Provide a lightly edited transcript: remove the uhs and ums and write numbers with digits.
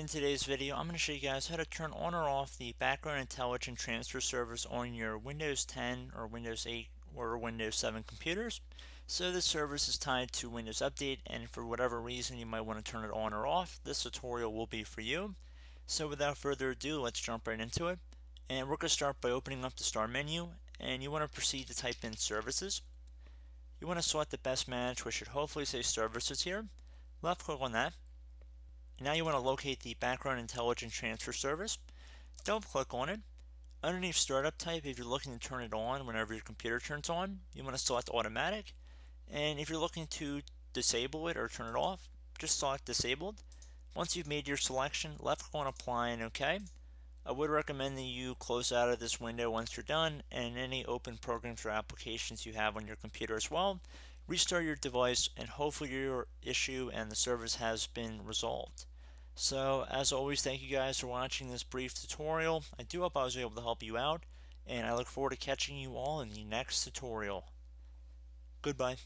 In today's video, I'm going to show you guys how to turn on or off the background intelligent transfer servers on your Windows 10 or Windows 8 or Windows 7 computers. So this service is tied to Windows Update, and for whatever reason you might want to turn it on or off, this tutorial will be for you. So without further ado, let's jump right into it. And we're going to start by opening up the Start menu, and you want to proceed to type in Services. You want to select the best match, which should hopefully say Services here. Left click on that. Now you want to locate the background intelligent transfer service. Double click on it. Underneath startup type, if you're looking to turn it on whenever your computer turns on, you want to select automatic. And if you're looking to disable it or turn it off, just select disabled. Once you've made your selection, left click on apply and OK. I would recommend that you close out of this window once you're done, and any open programs or applications you have on your computer as well. Restart your device, and hopefully your issue and the service has been resolved. So as always, thank you guys for watching this brief tutorial. I do hope I was able to help you out, and I look forward to catching you all in the next tutorial. Goodbye.